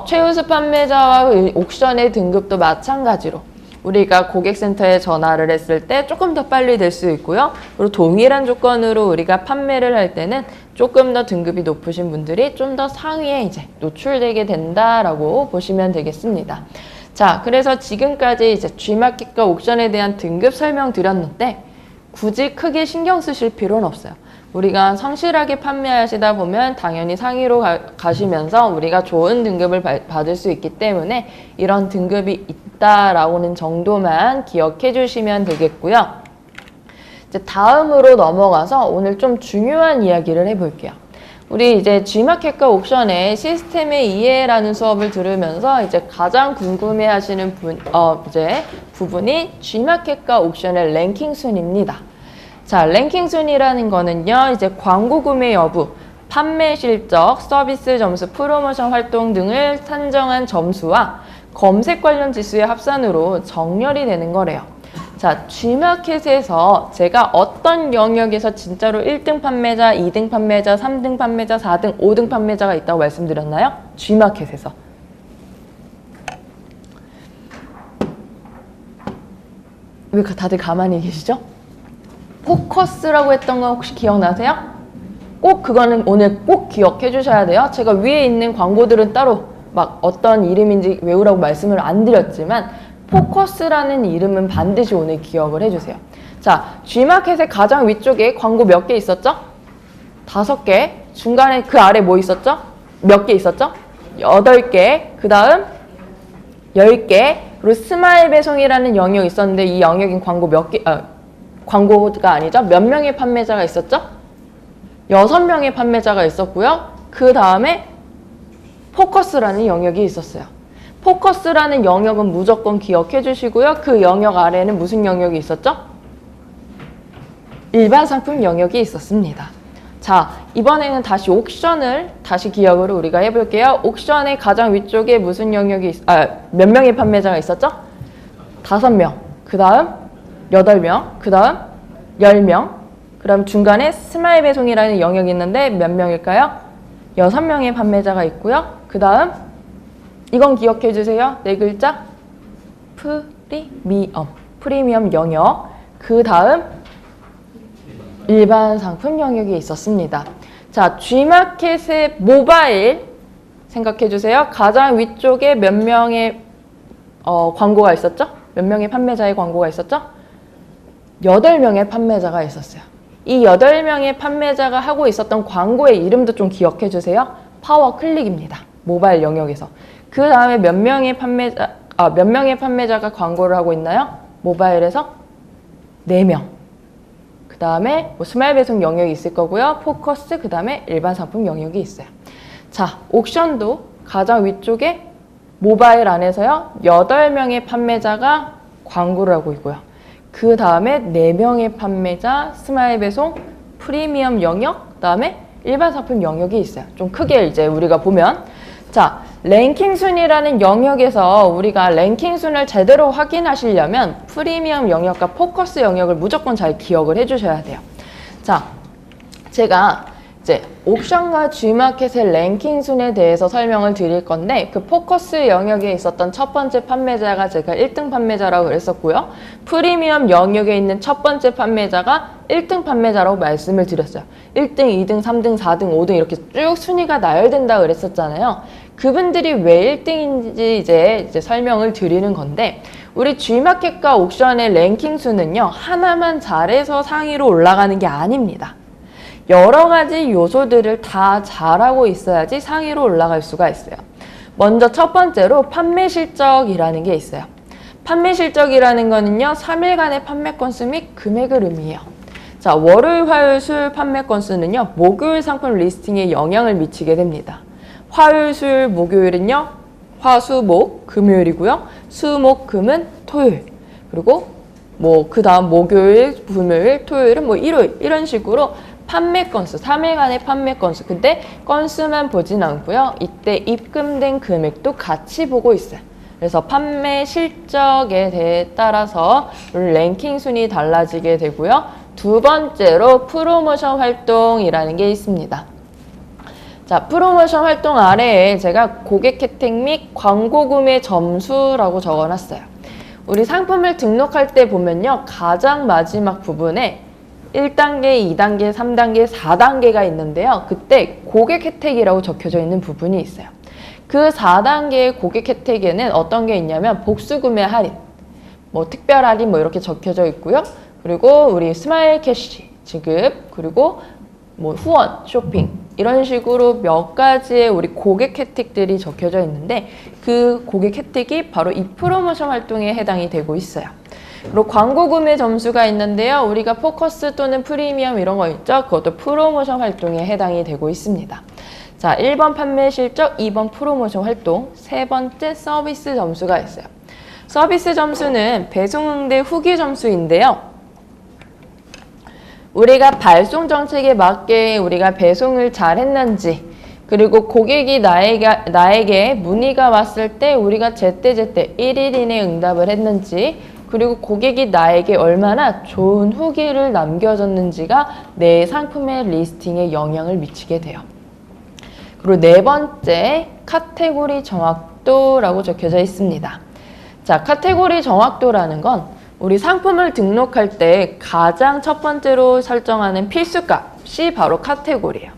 최우수 판매자와 옥션의 등급도 마찬가지로 우리가 고객센터에 전화를 했을 때 조금 더 빨리 될 수 있고요. 그리고 동일한 조건으로 우리가 판매를 할 때는 조금 더 등급이 높으신 분들이 좀 더 상위에 이제 노출되게 된다라고 보시면 되겠습니다. 자, 그래서 지금까지 이제 G마켓과 옥션에 대한 등급 설명 드렸는데 굳이 크게 신경 쓰실 필요는 없어요. 우리가 성실하게 판매하시다 보면 당연히 상위로 가시면서 우리가 좋은 등급을 받을 수 있기 때문에 이런 등급이 있다라고는 정도만 기억해 주시면 되겠고요. 이제 다음으로 넘어가서 오늘 좀 중요한 이야기를 해볼게요. 우리 이제 G마켓과 옥션의 시스템의 이해라는 수업을 들으면서 이제 가장 궁금해 하시는 부분이 G마켓과 옥션의 랭킹 순입니다. 자, 랭킹 순위라는 거는요, 이제 광고 구매 여부, 판매 실적, 서비스 점수, 프로모션 활동 등을 산정한 점수와 검색 관련 지수의 합산으로 정렬이 되는 거래요. 자, G마켓에서 제가 어떤 영역에서 진짜로 1등 판매자, 2등 판매자, 3등 판매자, 4등, 5등 판매자가 있다고 말씀드렸나요? G마켓에서. 왜 다들 가만히 계시죠? 포커스라고 했던 거 혹시 기억나세요? 꼭 그거는 오늘 꼭 기억해 주셔야 돼요. 제가 위에 있는 광고들은 따로 막 어떤 이름인지 외우라고 말씀을 안 드렸지만 포커스라는 이름은 반드시 오늘 기억을 해주세요. 자, G마켓의 가장 위쪽에 광고 몇 개 있었죠? 5개. 중간에 그 아래 뭐 있었죠? 몇 개 있었죠? 8개. 그 다음 10개. 그리고 스마일 배송이라는 영역이 있었는데 이 영역인 광고 몇 개, 광고가 아니죠? 몇 명의 판매자가 있었죠? 6명의 판매자가 있었고요. 그 다음에 포커스라는 영역이 있었어요. 포커스라는 영역은 무조건 기억해 주시고요. 그 영역 아래에는 무슨 영역이 있었죠? 일반 상품 영역이 있었습니다. 자, 이번에는 다시 옥션을 다시 기억을 우리가 해볼게요. 옥션의 가장 위쪽에 무슨 영역이 몇 명의 판매자가 있었죠? 5명. 그 다음 8명. 그 다음 10명. 그 다음 중간에 스마일 배송이라는 영역이 있는데 몇 명일까요? 6명의 판매자가 있고요. 그 다음 이건 기억해 주세요. 4글자. 프리미엄. 프리미엄 영역. 그 다음 일반 상품 영역이 있었습니다. 자, G마켓의 모바일 생각해 주세요. 가장 위쪽에 몇 명의 광고가 있었죠? 몇 명의 판매자의 광고가 있었죠? 8명의 판매자가 있었어요. 이 8명의 판매자가 하고 있었던 광고의 이름도 좀 기억해 주세요. 파워 클릭입니다. 모바일 영역에서. 그 다음에 몇 명의 판매자가 광고를 하고 있나요? 모바일에서 4명. 그 다음에 뭐 스마일 배송 영역이 있을 거고요. 포커스, 그 다음에 일반 상품 영역이 있어요. 자, 옥션도 가장 위쪽에 모바일 안에서요. 8명의 판매자가 광고를 하고 있고요. 그 다음에 4명의 판매자, 스마일 배송, 프리미엄 영역, 그 다음에 일반 상품 영역이 있어요. 좀 크게 이제 우리가 보면. 자, 랭킹 순위라는 영역에서 우리가 랭킹 순을 제대로 확인하시려면 프리미엄 영역과 포커스 영역을 무조건 잘 기억을 해주셔야 돼요. 자, 제가 이제 옥션과 G마켓의 랭킹 순에 대해서 설명을 드릴 건데 그 포커스 영역에 있었던 첫 번째 판매자가 제가 1등 판매자라고 그랬었고요. 프리미엄 영역에 있는 첫 번째 판매자가 1등 판매자라고 말씀을 드렸어요. 1등, 2등, 3등, 4등, 5등 이렇게 쭉 순위가 나열된다고 그랬었잖아요. 그분들이 왜 1등인지 이제 설명을 드리는 건데 우리 G마켓과 옥션의 랭킹 수는요. 하나만 잘해서 상위로 올라가는 게 아닙니다. 여러 가지 요소들을 다 잘하고 있어야지 상위로 올라갈 수가 있어요. 먼저 첫 번째로 판매 실적이라는 게 있어요. 판매 실적이라는 거는요. 3일간의 판매 건수 및 금액을 의미해요. 자, 월요일, 화요일, 수요일 판매 건수는요. 목요일 상품 리스팅에 영향을 미치게 됩니다. 화요일, 수요일, 목요일은요. 화, 수, 목, 금요일이고요. 수, 목, 금은 토요일. 그리고 뭐 그 다음 목요일, 금요일, 토요일은 뭐 일요일 이런 식으로 판매 건수, 3일간의 판매 건수. 근데 건수만 보진 않고요. 이때 입금된 금액도 같이 보고 있어요. 그래서 판매 실적에 따라서 랭킹 순위 달라지게 되고요. 두 번째로 프로모션 활동이라는 게 있습니다. 자, 프로모션 활동 아래에 제가 고객 혜택 및 광고 구매 점수라고 적어놨어요. 우리 상품을 등록할 때 보면요. 가장 마지막 부분에 1단계, 2단계, 3단계, 4단계가 있는데요. 그때 고객 혜택이라고 적혀져 있는 부분이 있어요. 그 4단계의 고객 혜택에는 어떤 게 있냐면 복수구매 할인, 뭐 특별 할인 뭐 이렇게 적혀져 있고요. 그리고 우리 스마일 캐시 지급, 그리고 뭐 후원, 쇼핑 이런 식으로 몇 가지의 우리 고객 혜택들이 적혀져 있는데 그 고객 혜택이 바로 이 프로모션 활동에 해당이 되고 있어요. 그리고 광고 구매 점수가 있는데요. 우리가 포커스 또는 프리미엄 이런 거 있죠. 그것도 프로모션 활동에 해당이 되고 있습니다. 자, 1번 판매 실적, 2번 프로모션 활동, 세 번째 서비스 점수가 있어요. 서비스 점수는 배송 응대 후기 점수인데요. 우리가 발송 정책에 맞게 우리가 배송을 잘 했는지, 그리고 고객이 나에게 문의가 왔을 때 우리가 제때 1일 이내에 응답을 했는지, 그리고 고객이 나에게 얼마나 좋은 후기를 남겨줬는지가 내 상품의 리스팅에 영향을 미치게 돼요. 그리고 네 번째, 카테고리 정확도라고 적혀져 있습니다. 자, 카테고리 정확도라는 건 우리 상품을 등록할 때 가장 첫 번째로 설정하는 필수값이 바로 카테고리예요.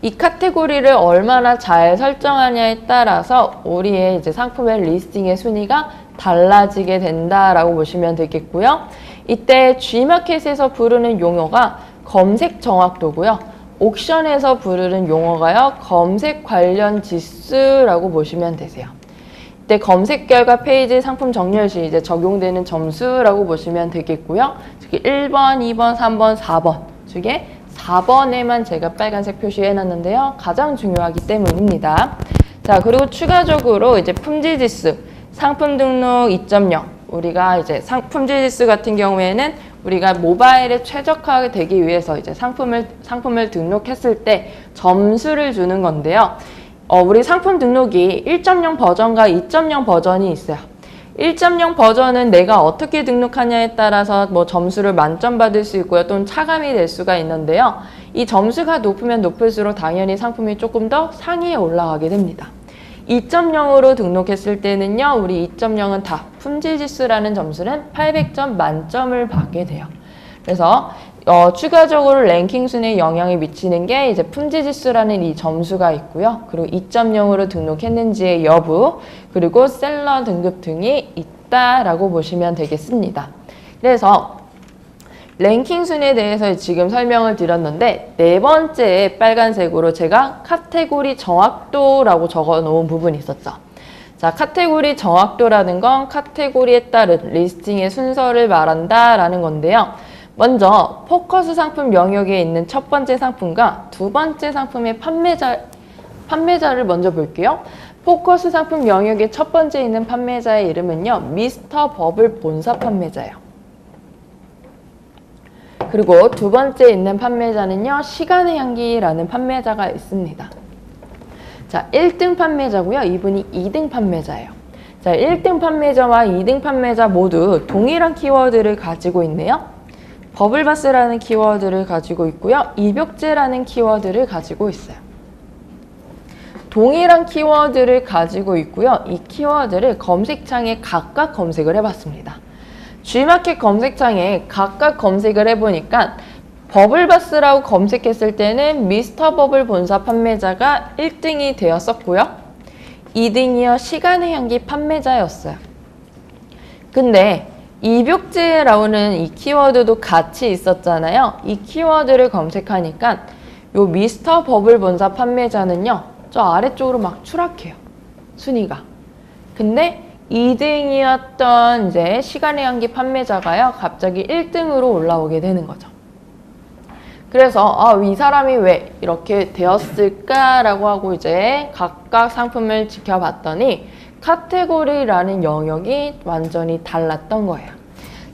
이 카테고리를 얼마나 잘 설정하냐에 따라서 우리의 이제 상품의 리스팅의 순위가 달라지게 된다라고 보시면 되겠고요. 이때 G마켓에서 부르는 용어가 검색 정확도고요. 옥션에서 부르는 용어가요, 검색 관련 지수라고 보시면 되세요. 이때 검색 결과 페이지 상품 정렬 시 이제 적용되는 점수라고 보시면 되겠고요. 특히 1번, 2번, 3번, 4번 중에 4번에만 제가 빨간색 표시해 놨는데요. 가장 중요하기 때문입니다. 자, 그리고 추가적으로 이제 품질 지수, 상품 등록 2.0. 우리가 이제 품질 지수 같은 경우에는 우리가 모바일에 최적화가 되기 위해서 이제 상품을 등록했을 때 점수를 주는 건데요. 우리 상품 등록이 1.0 버전과 2.0 버전이 있어요. 1.0 버전은 내가 어떻게 등록하냐에 따라서 뭐 점수를 만점 받을 수 있고요. 또는 차감이 될 수가 있는데요. 이 점수가 높으면 높을수록 당연히 상품이 조금 더 상위에 올라가게 됩니다. 2.0으로 등록했을 때는요. 우리 2.0은 다 품질지수라는 점수는 800점 만점을 받게 돼요. 그래서 추가적으로 랭킹 순위에 영향을 미치는 게 이제 품질지수라는 이 점수가 있고요. 그리고 2.0으로 등록했는지의 여부, 그리고 셀러 등급 등이 있다라고 보시면 되겠습니다. 그래서 랭킹 순위에 대해서 지금 설명을 드렸는데 네 번째 빨간색으로 제가 카테고리 정확도라고 적어 놓은 부분이 있었죠. 자, 카테고리 정확도라는 건 카테고리에 따른 리스팅의 순서를 말한다라는 건데요. 먼저 포커스 상품 영역에 있는 첫 번째 상품과 두 번째 상품의 판매자를 먼저 볼게요. 포커스 상품 영역의 첫 번째 있는 판매자의 이름은요, 미스터 버블 본사 판매자예요. 그리고 두 번째 있는 판매자는요, 시간의 향기라는 판매자가 있습니다. 자, 1등 판매자고요. 이분이 2등 판매자예요. 자, 1등 판매자와 2등 판매자 모두 동일한 키워드를 가지고 있네요. 버블바스라는 키워드를 가지고 있고요. 입욕제라는 키워드를 가지고 있어요. 동일한 키워드를 가지고 있고요. 이 키워드를 검색창에 각각 검색을 해봤습니다. G마켓 검색창에 각각 검색을 해보니까 버블바스라고 검색했을 때는 미스터 버블 본사 판매자가 1등이 되었었고요. 2등이요, 시간의 향기 판매자였어요. 근데 입욕제라는 이 키워드도 같이 있었잖아요. 이 키워드를 검색하니까 요 미스터 버블 본사 판매자는요, 저 아래쪽으로 막 추락해요. 순위가. 근데 2등이었던 이제 시간의 향기 판매자가요, 갑자기 1등으로 올라오게 되는 거죠. 그래서 이 사람이 왜 이렇게 되었을까라고 하고 이제 각각 상품을 지켜봤더니 카테고리라는 영역이 완전히 달랐던 거예요.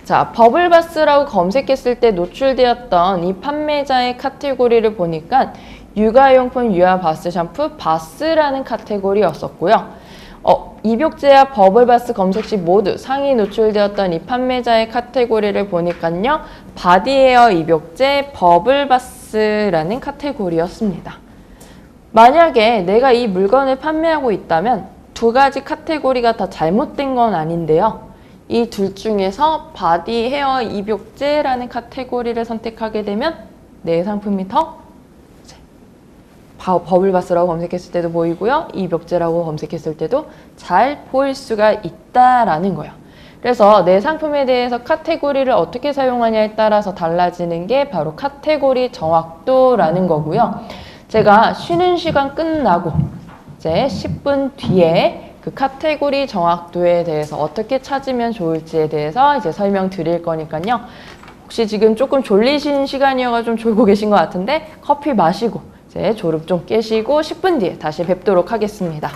자, 버블바스라고 검색했을 때 노출되었던 이 판매자의 카테고리를 보니까 육아용품 유아 바스 샴푸 바스라는 카테고리였었고요. 입욕제와 버블바스 검색 시 모두 상위 노출되었던 이 판매자의 카테고리를 보니까요, 바디헤어 입욕제 버블바스라는 카테고리였습니다. 만약에 내가 이 물건을 판매하고 있다면 두 가지 카테고리가 다 잘못된 건 아닌데요. 이 둘 중에서 바디 헤어 입욕제라는 카테고리를 선택하게 되면 내 상품이 더 버블바스라고 검색했을 때도 보이고요. 입욕제라고 검색했을 때도 잘 보일 수가 있다라는 거예요. 그래서 내 상품에 대해서 카테고리를 어떻게 사용하냐에 따라서 달라지는 게 바로 카테고리 정확도라는 거고요. 제가 쉬는 시간 끝나고 이제 10분 뒤에 그 카테고리 정확도에 대해서 어떻게 찾으면 좋을지에 대해서 이제 설명드릴 거니까요. 혹시 지금 조금 졸리신 시간이어서 좀 졸고 계신 것 같은데 커피 마시고 이제 졸음 좀 깨시고 10분 뒤에 다시 뵙도록 하겠습니다.